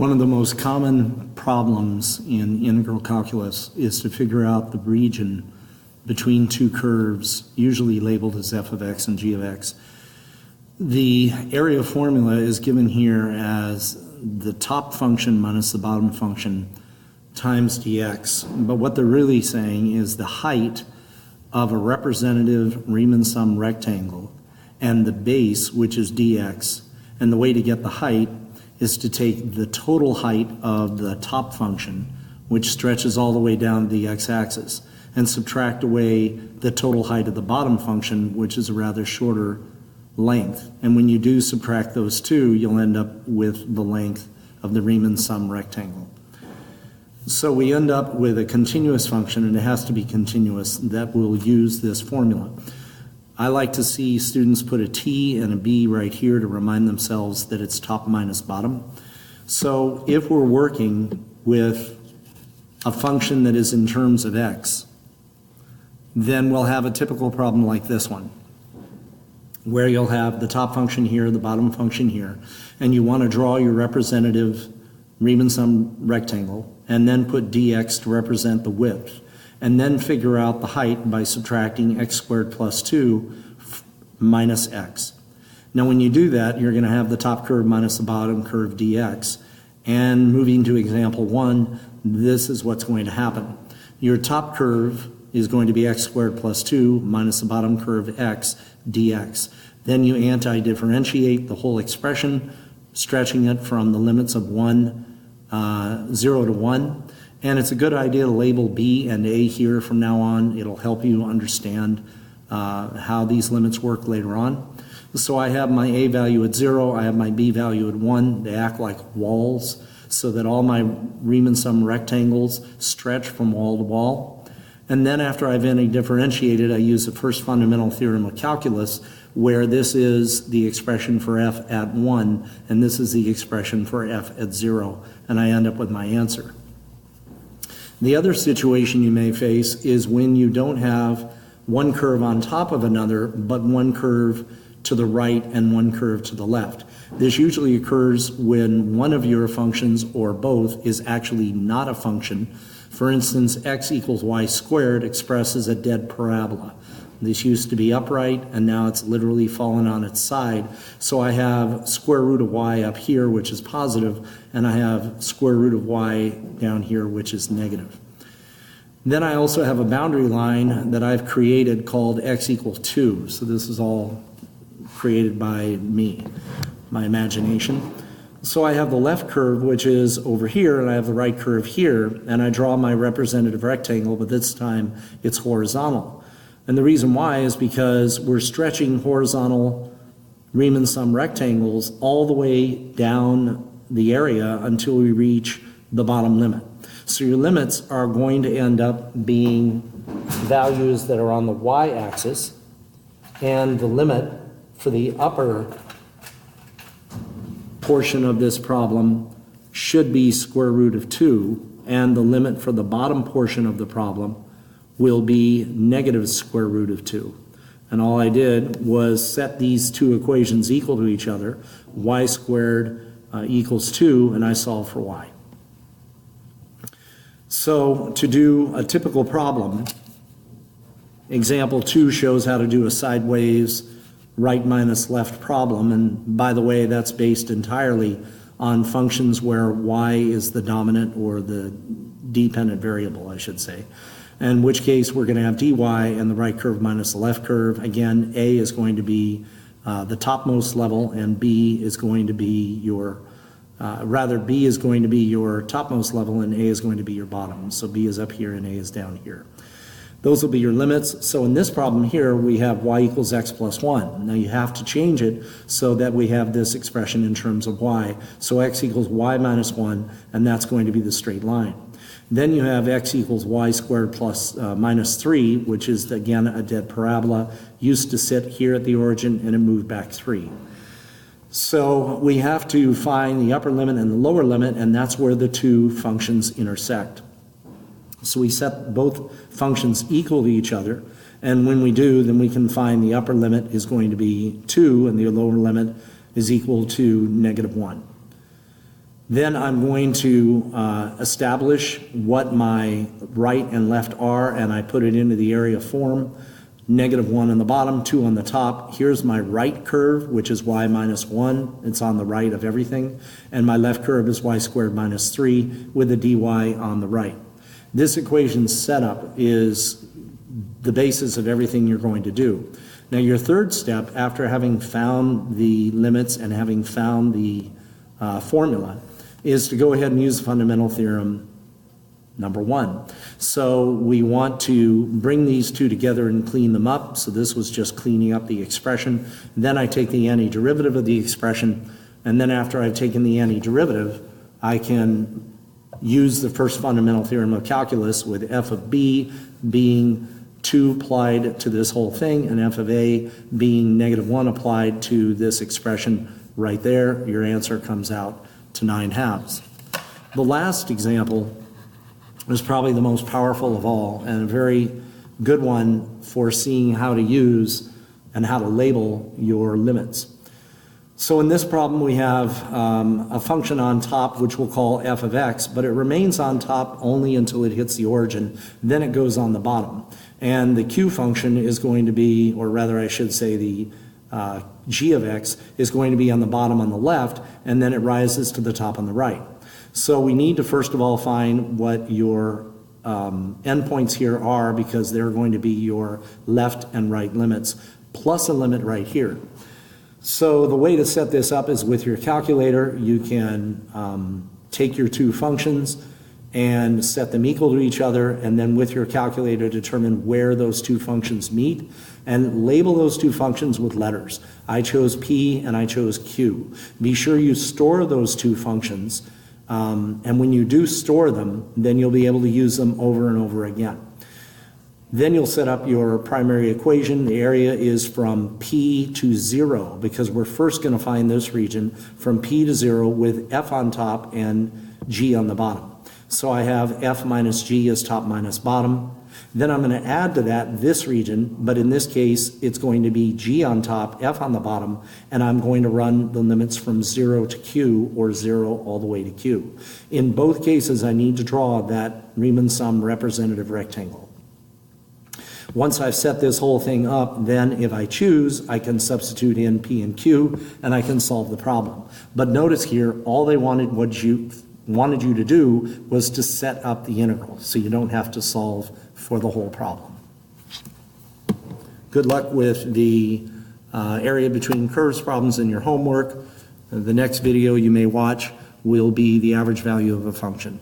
One of the most common problems in integral calculus is to figure out the region between two curves, usually labeled as f of x and g of x. The area formula is given here as the top function minus the bottom function times dx, but what they're really saying is the height of a representative Riemann sum rectangle and the base, which is dx, and the way to get the height is to take the total height of the top function, which stretches all the way down the x-axis, and subtract away the total height of the bottom function, which is a rather shorter length. And when you do subtract those two, you'll end up with the length of the Riemann sum rectangle. So we end up with a continuous function, and it has to be continuous, that will use this formula. I like to see students put a t and a b right here to remind themselves that it's top minus bottom. So if we're working with a function that is in terms of x, then we'll have a typical problem like this one, where you'll have the top function here, the bottom function here, and you want to draw your representative Riemann sum rectangle, and then put dx to represent the width, and then figure out the height by subtracting x squared plus 2 minus x. Now when you do that, you're going to have the top curve minus the bottom curve dx, and moving to example 1, this is what's going to happen. Your top curve is going to be x squared plus 2 minus the bottom curve x dx. Then you anti-differentiate the whole expression, stretching it from the limits of 0 to 1. And it's a good idea to label b and a here from now on. It'll help you understand how these limits work later on. So I have my a value at 0, I have my b value at 1. They act like walls so that all my Riemann sum rectangles stretch from wall to wall. And then after I've differentiated, I use the first fundamental theorem of calculus, where this is the expression for f at 1, and this is the expression for f at 0, and I end up with my answer. The other situation you may face is when you don't have one curve on top of another, but one curve to the right and one curve to the left. This usually occurs when one of your functions, or both, is actually not a function. For instance, x equals y squared expresses a dead parabola. This used to be upright, and now it's literally fallen on its side. So I have square root of y up here, which is positive, and I have square root of y down here, which is negative. Then I also have a boundary line that I've created called x equals 2. So this is all created by me, my imagination. So I have the left curve, which is over here, and I have the right curve here, and I draw my representative rectangle, but this time it's horizontal. And the reason why is because we're stretching horizontal Riemann sum rectangles all the way down the area until we reach the bottom limit. So your limits are going to end up being values that are on the y-axis, and the limit for the upper portion of this problem should be square root of 2, and the limit for the bottom portion of the problem will be negative square root of 2. And all I did was set these two equations equal to each other, y squared equals 2, and I solve for y. So to do a typical problem, example 2 shows how to do a sideways right minus left problem, and by the way, that's based entirely on functions where y is the dominant, or the dependent variable, I should say. In which case we're going to have dy and the right curve minus the left curve. Again, a is going to be the topmost level, and b is going to be your, b is going to be your topmost level, and a is going to be your bottom. So b is up here and a is down here. Those will be your limits. So in this problem here, we have y equals x plus 1. Now you have to change it so that we have this expression in terms of y. So x equals y minus 1, and that's going to be the straight line. Then you have x equals y squared plus minus 3, which is, again, a dead parabola. Used to sit here at the origin, and it moved back 3. So we have to find the upper limit and the lower limit, and that's where the two functions intersect. So we set both functions equal to each other, and when we do, then we can find the upper limit is going to be 2, and the lower limit is equal to negative 1. Then I'm going to establish what my right and left are, and I put it into the area form. -1 on the bottom, 2 on the top. Here's my right curve, which is y minus 1. It's on the right of everything. And my left curve is y squared minus 3 with a dy on the right. This equation setup is the basis of everything you're going to do. Now your third step, after having found the limits and having found the formula, is to go ahead and use the fundamental theorem number 1. So we want to bring these two together and clean them up. So this was just cleaning up the expression. Then I take the antiderivative of the expression, and then after I've taken the antiderivative, I can use the first fundamental theorem of calculus with f of b being 2 applied to this whole thing, and f of a being -1 applied to this expression right there. Your answer comes out to 9/2. The last example is probably the most powerful of all, and a very good one for seeing how to use and how to label your limits. So in this problem we have a function on top which we'll call f of x, but it remains on top only until it hits the origin, then it goes on the bottom. And the q function is going to be, or rather I should say the g of x is going to be on the bottom on the left, and then it rises to the top on the right. So we need to first of all find what your endpoints here are, because they're going to be your left and right limits, plus a limit right here. So the way to set this up is with your calculator. You can take your two functions and set them equal to each other, and then with your calculator determine where those two functions meet and label those two functions with letters. I chose P and I chose Q. Be sure you store those two functions, and when you do store them, then you'll be able to use them over and over again. Then you'll set up your primary equation. The area is from P to 0, because we're first going to find this region from P to 0 with F on top and G on the bottom. So I have F minus G as top minus bottom. Then I'm going to add to that this region, but in this case it's going to be G on top, F on the bottom, and I'm going to run the limits from 0 to Q, or 0 all the way to Q. In both cases I need to draw that Riemann sum representative rectangle. Once I've set this whole thing up, then if I choose, I can substitute in P and Q and I can solve the problem. But notice here, all they wanted you to do was to set up the integral, so you don't have to solve for the whole problem. Good luck with the area between curves problems in your homework. The next video you may watch will be the average value of a function.